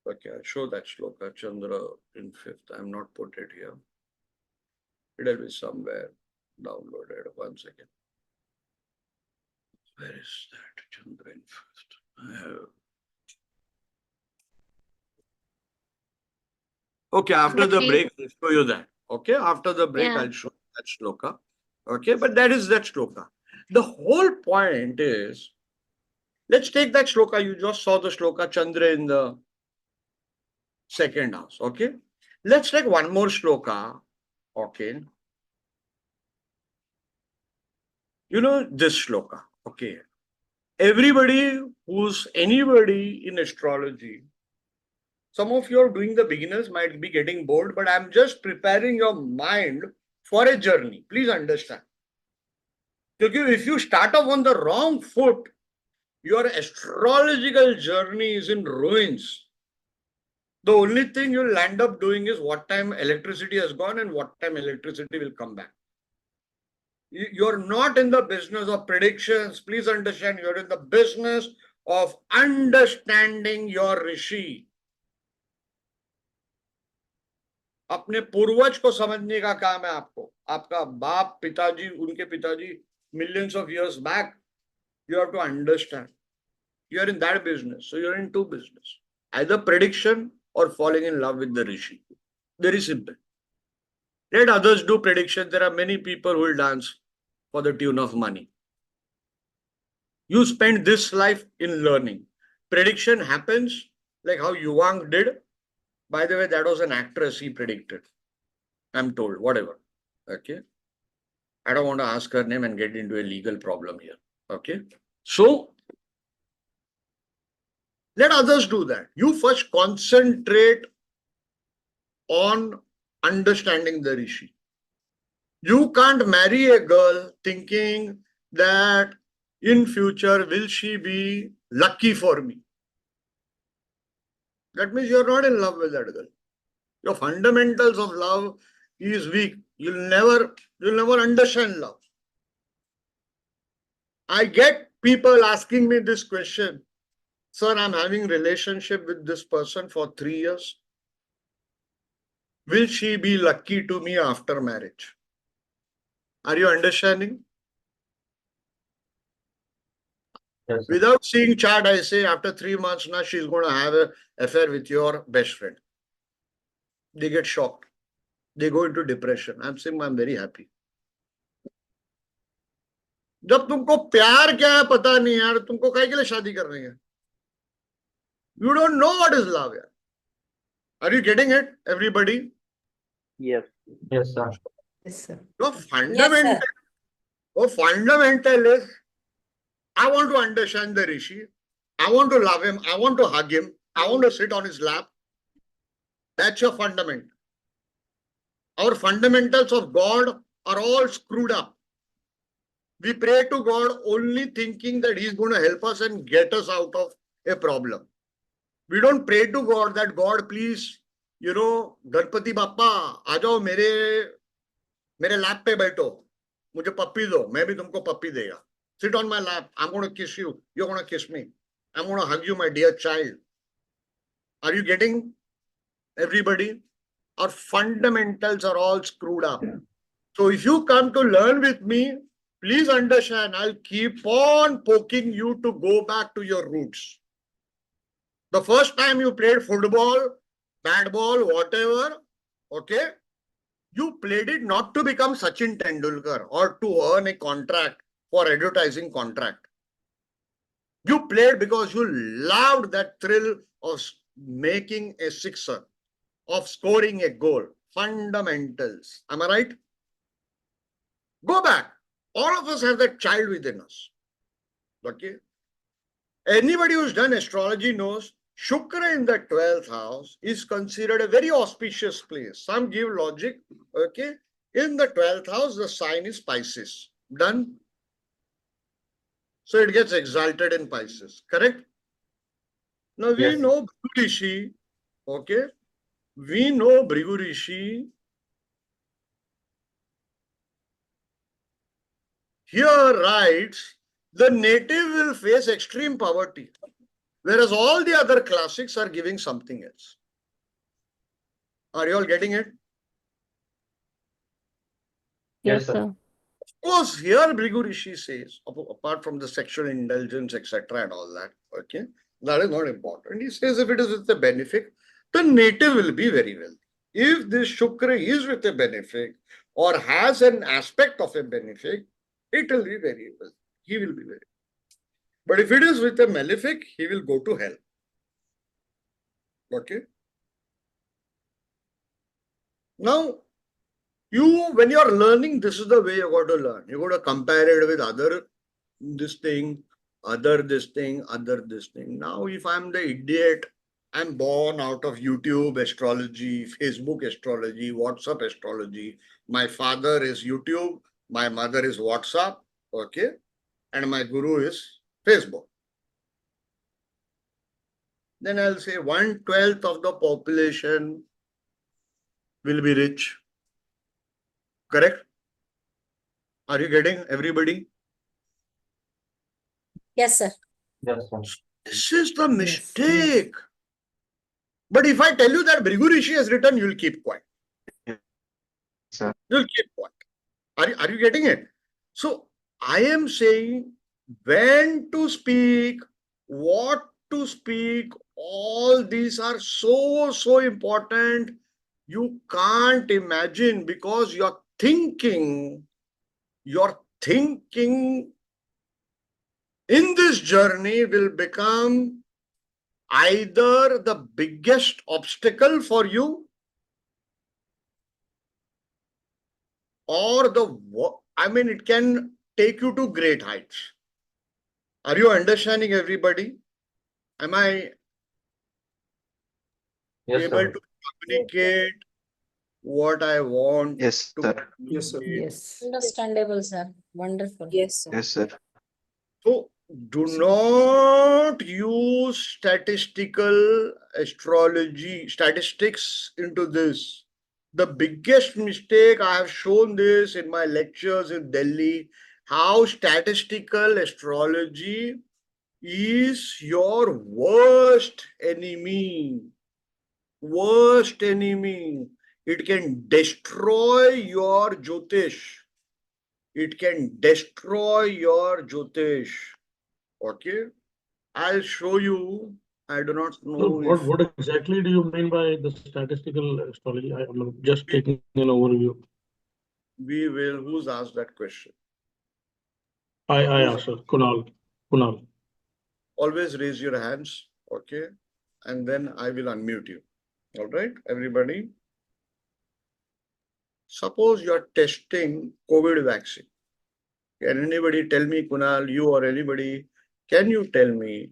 Okay, I'll show that shloka, Chandra in fifth. I'm not put it here. It'll be somewhere downloaded. One second. Where is that Chandra in fifth? I have. Okay, after the break, I'll show you that. Okay, after the break, Yeah. I'll show you that shloka. Okay, but that is that shloka. The whole point is, let's take that shloka. You just saw the shloka Chandra in the second house. Okay, let's take one more shloka. Okay, you know this shloka. Okay, everybody who's anybody in astrology, some of you are doing the beginners might be getting bored, but I'm just preparing your mind for a journey. Please understand. Because if you start off on the wrong foot, your astrological journey is in ruins. The only thing you'll end up doing is what time electricity has gone and what time electricity will come back. You're not in the business of predictions. Please understand, you're in the business of understanding your rishi. अपने पूर्वज को समझने का काम है आपको. आपका बाप पिताजी, उनके पिताजी millions of years back. You have to understand. You are in that business. So you're in two business. Either prediction or falling in love with the rishi. Very simple. Let others do prediction. There are many people who will dance for the tune of money. You spend this life in learning. Prediction happens like how Yuang did. By the way, that was an actress he predicted. I'm told, whatever. Okay. I don't want to ask her name and get into a legal problem here. Okay. So, let others do that. You first concentrate on understanding the rishi. You can't marry a girl thinking that in future, will she be lucky for me? That means you're not in love with that girl. Your fundamentals of love is weak. You'll never understand love. I get people asking me this question. Sir, I'm having relationship with this person for 3 years. Will she be lucky to me after marriage? Are you understanding? Yes, sir. Without seeing chart, I say after 3 months now she's going to have an affair with your best friend. They get shocked. They go into depression. I'm saying I'm very happy. जब तुमको प्यार क्या है पता नहीं यार, तुमको काहे के लिए शादी कर रही है? You don't know what is love, yaar. Are you getting it, everybody? Yes. Yes, sir. Yes, sir. Your Yes, fundamental, sir. fundamental is, I want to understand the rishi. I want to love him. I want to hug him. I want to sit on his lap. That's your fundament. Our fundamentals of God are all screwed up. We pray to God only thinking that he's going to help us and get us out of a problem. We don't pray to God that God, please, Ganpati Bappa, आ जाओ मेरे lap पे बैठो, मुझे पप्पी दो, मैं भी तुमको पप्पी देगा. Sit on my lap. I'm going to kiss you. You're going to kiss me. I'm going to hug you, my dear child. Are you getting, everybody? Our fundamentals are all screwed up. So if you come to learn with me, please understand, I'll keep on poking you to go back to your roots. The first time you played football, bat ball, whatever, okay, you played it not to become Sachin Tendulkar or to earn a contract for advertising contract. You played because you loved that thrill of making a sixer, of scoring a goal. Fundamentals. Am I right? Go back. All of us have that child within us. Okay? Anybody who's done astrology knows Shukra in the 12th house is considered a very auspicious place. Some give logic. Okay? In the 12th house, the sign is Pisces. Done? So it gets exalted in Pisces. Correct? Now we Yes, sir. know Bhrigu Rishi. Okay? We know Bhrigu Rishi. Here writes, the native will face extreme poverty. Whereas all the other classics are giving something else. Are you all getting it? Yes, sir. Of course, here Bhrigu Rishi says, apart from the sexual indulgence, etc., and all that, okay, that is not important. He says if it is with a benefic, the native will be very wealthy. If this Shukra is with a benefic or has an aspect of a benefic, it will be very wealthy. He will be very. But if it is with a malefic, he will go to hell. Okay. Now, when you are learning, this is the way you got to learn. You got to compare it with other this thing, other this thing, other this thing. Now, if I'm the idiot, I'm born out of YouTube astrology, Facebook astrology, WhatsApp astrology. My father is YouTube, my mother is WhatsApp, okay, and my guru is Facebook. Then I'll say 1/12 of the population will be rich. Correct? Are you getting everybody? Yes, sir. Yes, sir. This is the mistake. But if I tell you that Bhrigu Rishi has written, you'll keep quiet. Sir. You'll keep quiet. Are you getting it? So I am saying when to speak, what to speak, all these are so important. You can't imagine because your thinking in this journey will become either the biggest obstacle for you or it can take you to great heights. Are you understanding, everybody? Am I able to communicate what I want? Yes, sir. Yes, sir. Yes. Understandable, sir. Wonderful. Yes, sir. Yes, sir. So do not use statistical astrology, statistics into this. The biggest mistake, I have shown this in my lectures in Delhi, how statistical astrology is your worst enemy. Worst enemy. It can destroy your Jyotish. It can destroy your Jyotish. Okay. I'll show you. I do not know. So what exactly do you mean by the statistical astrology? I'm just taking an overview. We will. Who's asked that question? I asked, sir. Kunal. Always raise your hands. Okay. And then I will unmute you. All right, everybody. Suppose you are testing COVID vaccine. Can anybody tell me, Kunal, you or anybody, can you tell me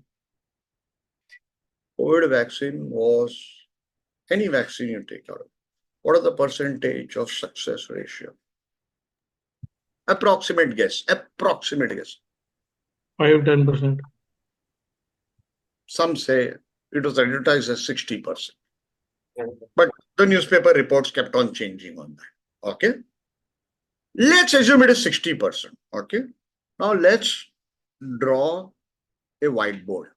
COVID vaccine was any vaccine you take out? What are the percentage of success ratio? Approximate guess. 5-10%. Some say it was advertised as 60%. But the newspaper reports kept on changing on that. Okay. Let's assume it is 60%. Okay. Now let's draw a whiteboard.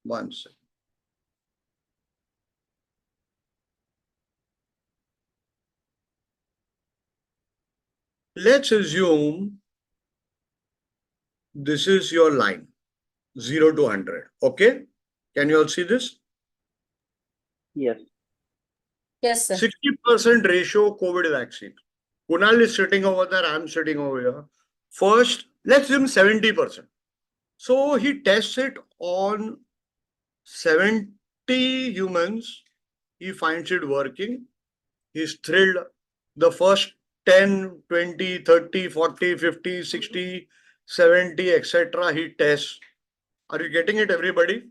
One second. Let's assume this is your line, 0 to 100. Okay. Can you all see this? Yes. Yes, sir. 60% ratio COVID vaccine. Kunal is sitting over there. I'm sitting over here. First, let's assume 70%. So he tests it on 70 humans. He finds it working. He's thrilled. The first 10, 20, 30, 40, 50, 60, 70, etc. he tests. Are you getting it, everybody?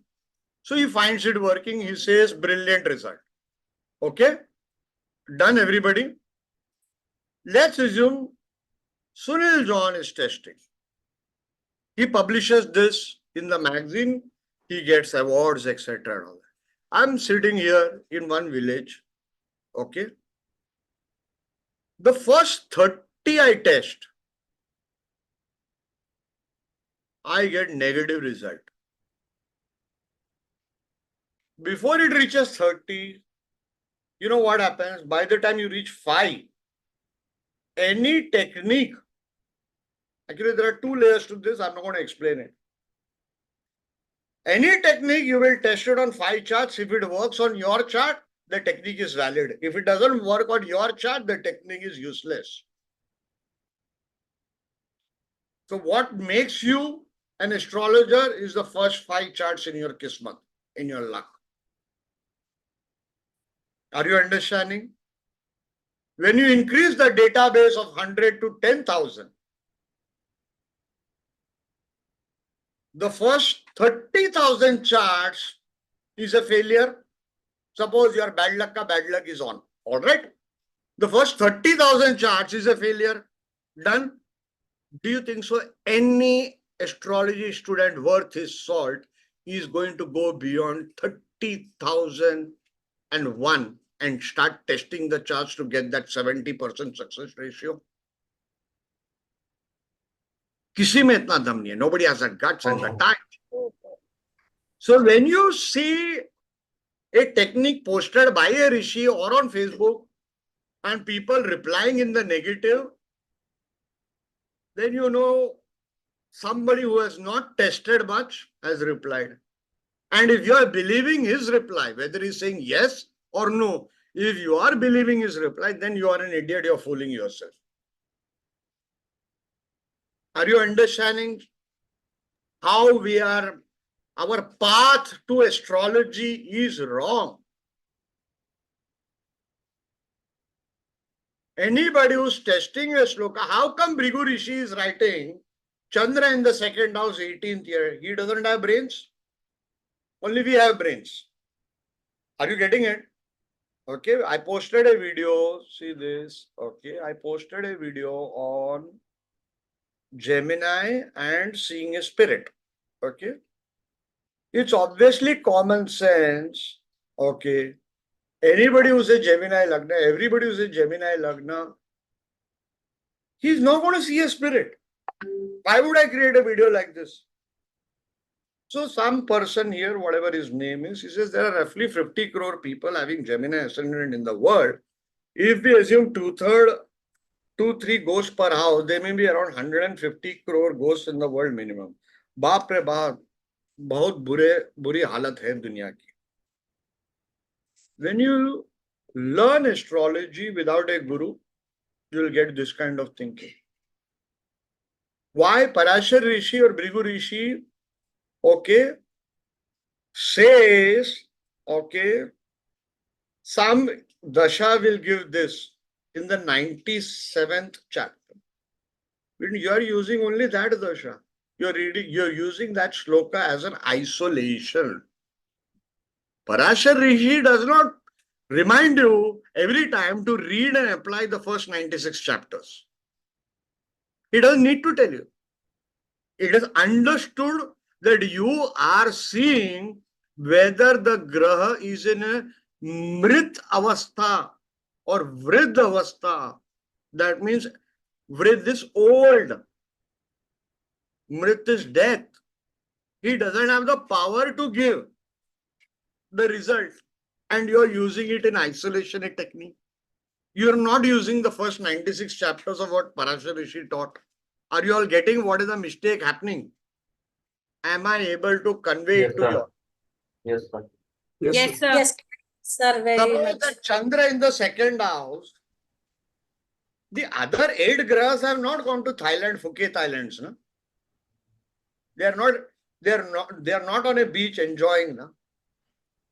So he finds it working. He says, brilliant result. Okay? Done, everybody? Let's assume Sunil John is testing. He publishes this in the magazine. He gets awards, etc. I'm sitting here in one village. Okay? The first 30 I test. I get negative result. Before it reaches 30, you know what happens? By the time you reach 5, any technique, actually there are 2 layers to this, I'm not going to explain it. Any technique, you will test it on 5 charts. If it works on your chart, the technique is valid. If it doesn't work on your chart, the technique is useless. So what makes you an astrologer is the first 5 charts in your kismat, in your luck. Are you understanding? When you increase the database of 100 to 10,000, the first 30,000 charts is a failure. Suppose your bad luck is on. All right. The first 30,000 charts is a failure. Done. Do you think so? Any astrology student worth his salt is going to go beyond 30,001 and start testing the charts to get that 70% success ratio? किसी में इतना दम नहीं है. Nobody has the guts and the time. So when you see a technique posted by a rishi or on Facebook and people replying in the negative, then you know somebody who has not tested much has replied. And if you are believing his reply, whether he's saying yes or no, if you are believing his reply, then you are an idiot, you're fooling yourself. Are you understanding how our path to astrology is wrong? Anybody who's testing a shloka, how come Bhrigu Rishi is writing Chandra in the 2nd house, 18th year? He doesn't have brains. Only we have brains. Are you getting it? Okay, I posted a video. See this. Okay, I posted a video on Gemini and seeing a spirit. Okay. It's obviously common sense. Okay. Anybody who's a Gemini Lagna, everybody who's a Gemini Lagna, he's not going to see a spirit. Why would I create a video like this? So some person here, whatever his name is, he says there are roughly 50 crore people having Gemini ascendant in the world. If we assume 2-3 ghosts per house, there may be around 150 crore ghosts in the world minimum. बाप रे बाप, बहुत बुरी हालत है दुनिया की. When you learn astrology without a guru, you will get this kind of thinking. Why Parashar Rishi or Bhrigu Rishi, okay, says, okay, some dasha will give this in the 97th chapter. When you are using only that dasha, you're using that shloka as an isolation. Parashar Rishi does not remind you every time to read and apply the first 96 chapters. He doesn't need to tell you. It is understood that you are seeing whether the graha is in a mrit avastha or vrid avastha. That means vrid is old. Mrit is death. He doesn't have the power to give the result. And you're using it in isolation, a technique. You're not using the first 96 chapters of what Parashar Rishi taught. Are you all getting what is the mistake happening? Am I able to convey it to you all? Yes, sir. Yes, sir. Yes, sir, very Suppose much. that Chandra in the 2nd house, the other 8 grahas have not gone to Thailand, Phuket Islands. No? They are not on a beach enjoying. No?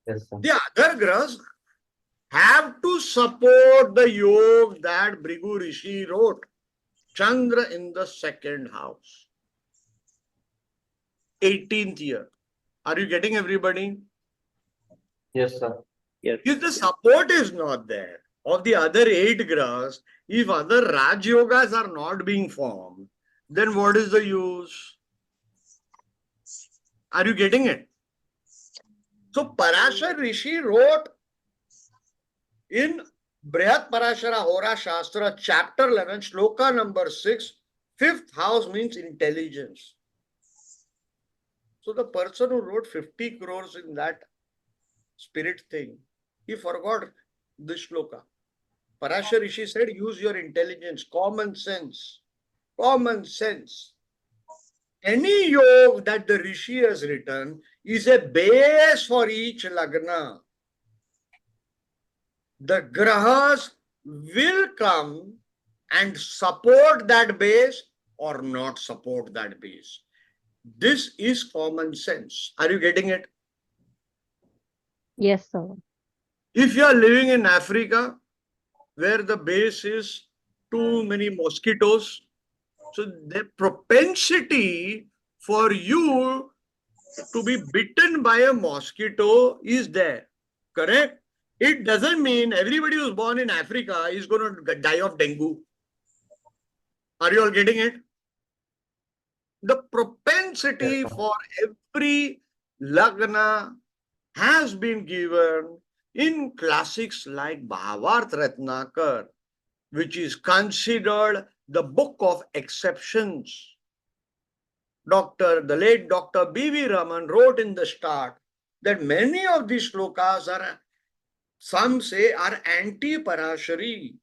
Yes, sir. The other grahas have to support the yoga that Bhrigu Rishi wrote. Chandra in the 2nd house. 18th year. Are you getting everybody? Yes, sir. Yes. If the support is not there of the other 8 grahas, if other Raj Yogas are not being formed, then what is the use? Are you getting it? So Parashar Rishi wrote in Brihat Parashara Hora Shastra, chapter 11, shloka number 6, 5th house means intelligence. So the person who wrote 50 crores in that spirit thing, he forgot this shloka. Parashar Rishi said, use your intelligence, common sense. Common sense. Any yoga that the Rishi has written is a base for each lagna. The grahas will come and support that base or not support that base. This is common sense. Are you getting it? Yes, sir. If you are living in Africa, where the base is too many mosquitoes, so the propensity for you to be bitten by a mosquito is there. Correct? It doesn't mean everybody who's born in Africa is going to die of dengue. Are you all getting it? The propensity for every lagna has been given in classics like Bhavarth Ratnakar, which is considered the book of exceptions. The late Dr. B.V. Raman wrote in the start that many of these shlokas are, some say, are anti-Parashari.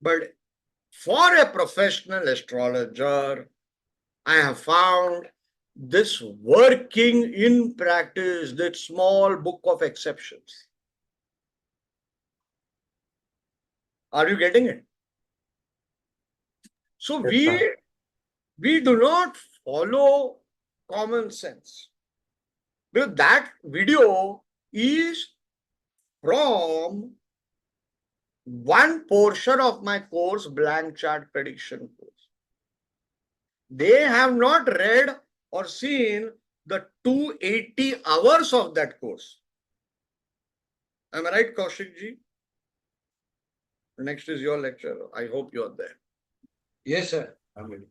But for a professional astrologer, I have found this working in practice, that small book of exceptions. Are you getting it? So we do not follow common sense. Because that video is from one portion of my course, Blank Chart Prediction course. They have not read or seen the 280 hours of that course. Am I right, Kaushik ji? Next is your lecture. I hope you are there. Yes, sir. I'm ready.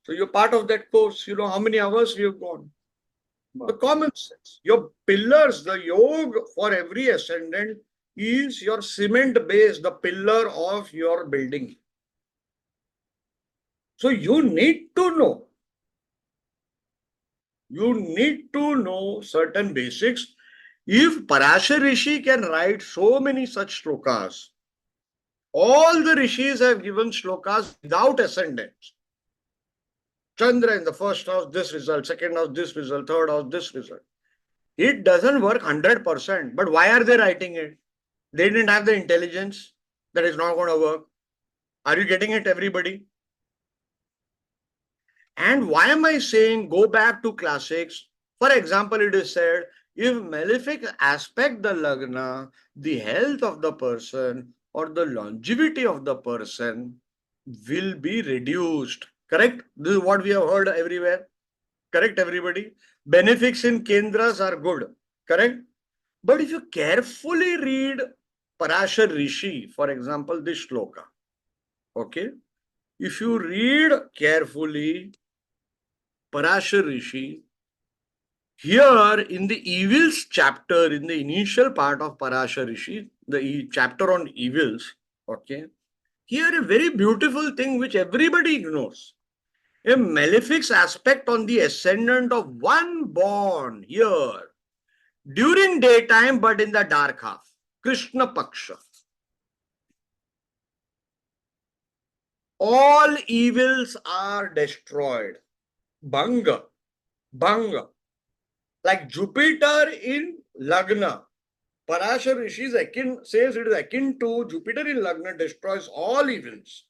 So you're part of that course. You know how many hours you've gone. The common sense. Your pillars, the yoga for every ascendant is your cement base, the pillar of your building. So you need to know. You need to know certain basics. If Parashar Rishi can write so many such shlokas, all the rishis have given shlokas without ascendants. Chandra in the first house, this result, second house, this result, third house, this result. It doesn't work 100%. But why are they writing it? They didn't have the intelligence that is not going to work. Are you getting it, everybody? And why am I saying go back to classics? For example, it is said, if malefic aspect the lagna, the health of the person or the longevity of the person will be reduced. Correct? This is what we have heard everywhere. Correct, everybody? Benefics in Kendras are good. Correct? But if you carefully read Parashar Rishi, for example, this shloka, okay? If you read carefully Parashar Rishi, here in the evils chapter, in the initial part of Parashar Rishi, the chapter on evils, okay? Here a very beautiful thing which everybody ignores. A malefic aspect on the ascendant of one born here during daytime but in the dark half, Krishna Paksha. All evils are destroyed. Bhanga. Bhanga. Like Jupiter in Lagna. Parashar Rishi says it is akin to Jupiter in Lagna destroys all evils.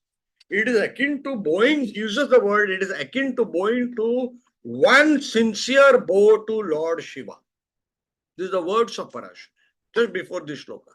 It is akin to bowing, uses the word, it is akin to bowing to one sincere bow to Lord Shiva. These are the words of Parashar, just before this shloka.